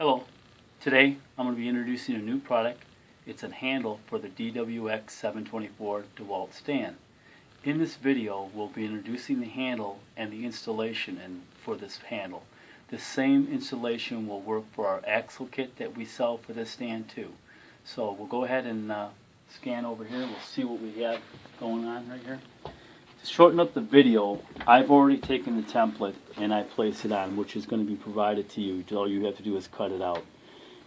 Hello, today I'm going to be introducing a new product. It's a handle for the DWX724 DeWalt stand. In this video we'll be introducing the handle and the installation for this handle. The same installation will work for our axle kit that we sell for this stand too. So we'll go ahead and scan over here. We'll see what we have going on right here. To shorten up the video, I've already taken the template and I place it on, which is going to be provided to you. All you have to do is cut it out.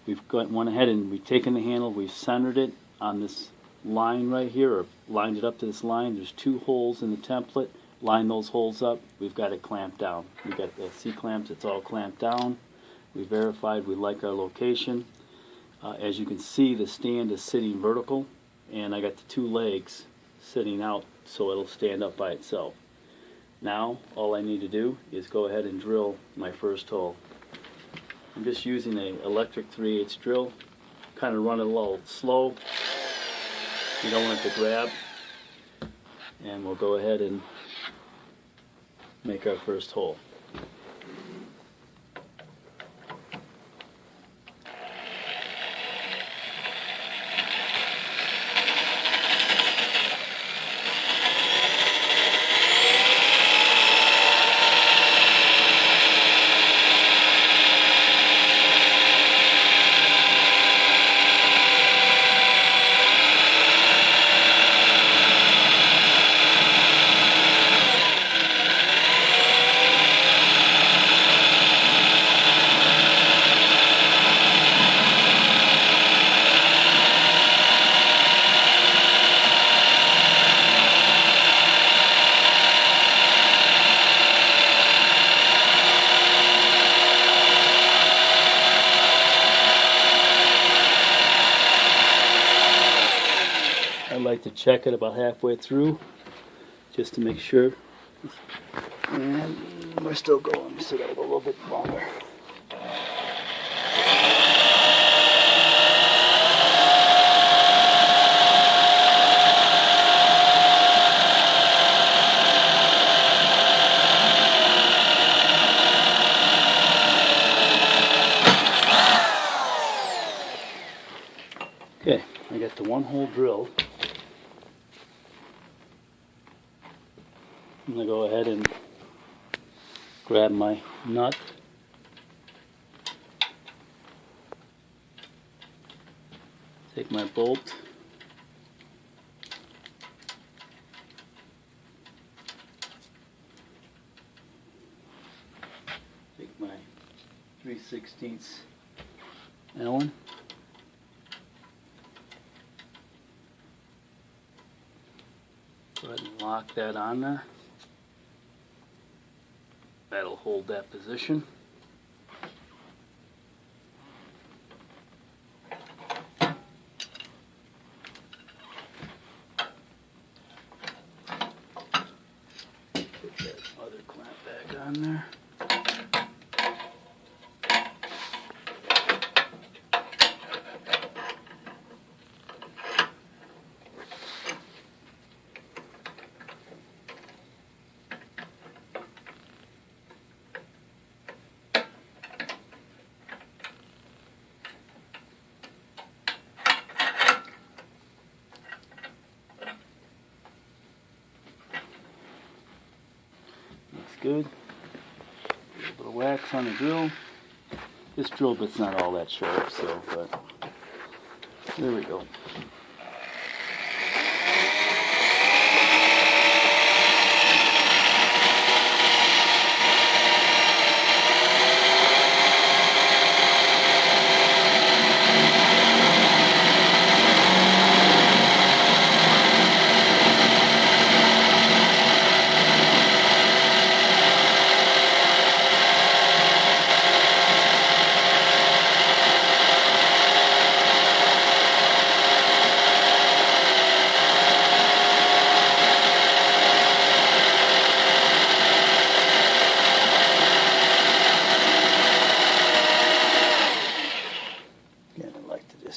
We've went ahead and we've taken the handle, we've centered it on this line right here, or lined it up to this line. There's two holes in the template. Line those holes up. We've got it clamped down. We've got the C-clamps, it's all clamped down. We verified we like our location. As you can see, the stand is sitting vertical, and I got the two legs sitting out so it'll stand up by itself. Now all I need to do is go ahead and drill my first hole. I'm just using an electric 3/8 drill. Kind of run it a little slow. You don't want it to grab. And we'll go ahead and make our first hole. I like to check it about halfway through just to make sure. And we're still going, so gotta go a little bit longer. Okay, I got the one hole drilled. I'm going to go ahead and grab my nut. Take my bolt. Take my 3/16 Allen. Go ahead and lock that on there. That'll hold that position. Put that other clamp back on there. Good. A little bit of wax on the drill. This drill bit's not all that sharp, so, but there we go.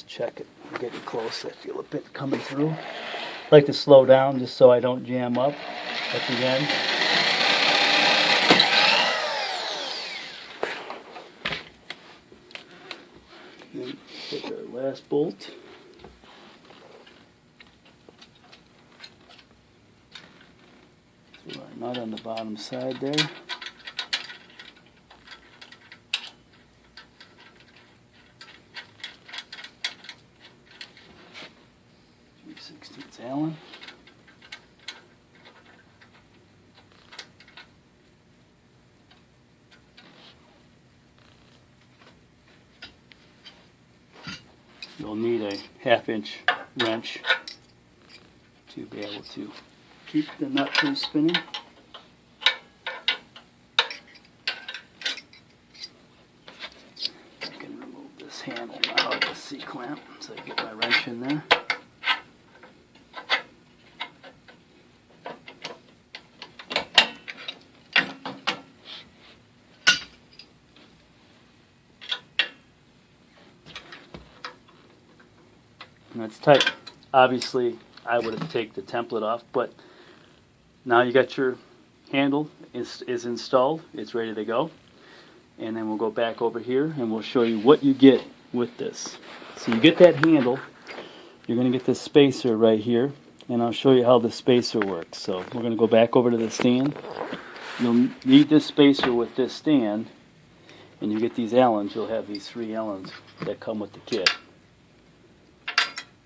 Check it, get it close. I feel a bit coming through. I like to slow down just so I don't jam up at the end. And take our last bolt. Throw our nut on the bottom side there. 3/16 Allen. You'll need a 1/2-inch wrench to be able to keep the nut from spinning. I can remove this handle now of the C-clamp, so I get my wrench in there. And that's tight. Obviously, I would have taken the template off, but now you got your handle is installed. It's ready to go. And then we'll go back over here and we'll show you what you get with this. So you get that handle. You're going to get this spacer right here, and I'll show you how the spacer works. So we're going to go back over to the stand. You'll need this spacer with this stand, and you get these Allens. You'll have these 3 Allens that come with the kit.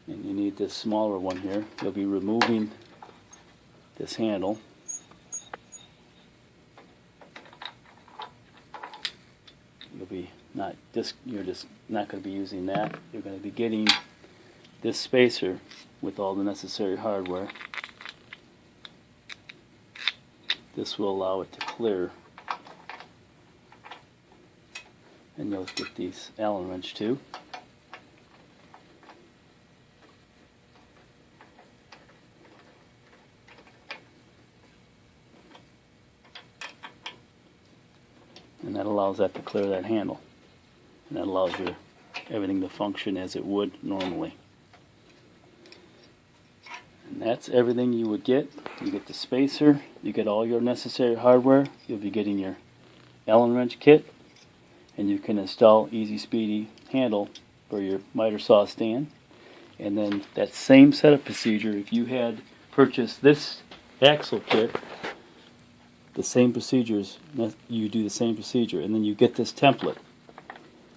And you need this smaller one here. You'll be removing this handle. You're just not going to be using that. You're going to be getting this spacer with all the necessary hardware. This will allow it to clear. And you'll get these Allen wrench too. And that allows that to clear that handle. And that allows everything to function as it would normally. And that's everything you would get. You get the spacer, you get all your necessary hardware, you'll be getting your Allen wrench kit, and you can install easy speedy handle for your miter saw stand. And then that same setup procedure, if you had purchased this axle kit, the same procedures, you do the same procedure, and then you get this template.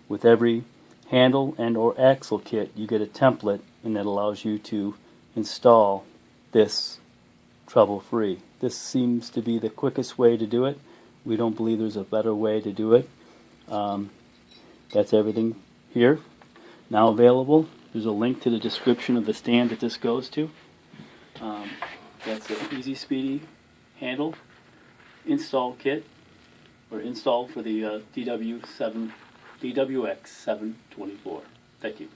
With every handle and or axle kit, you get a template, and that allows you to install this trouble-free. This seems to be the quickest way to do it. We don't believe there's a better way to do it. That's everything here now available. There's a link to the description of the stand that this goes to. That's an easy speedy handle install kit, or install for the DWX724. Thank you.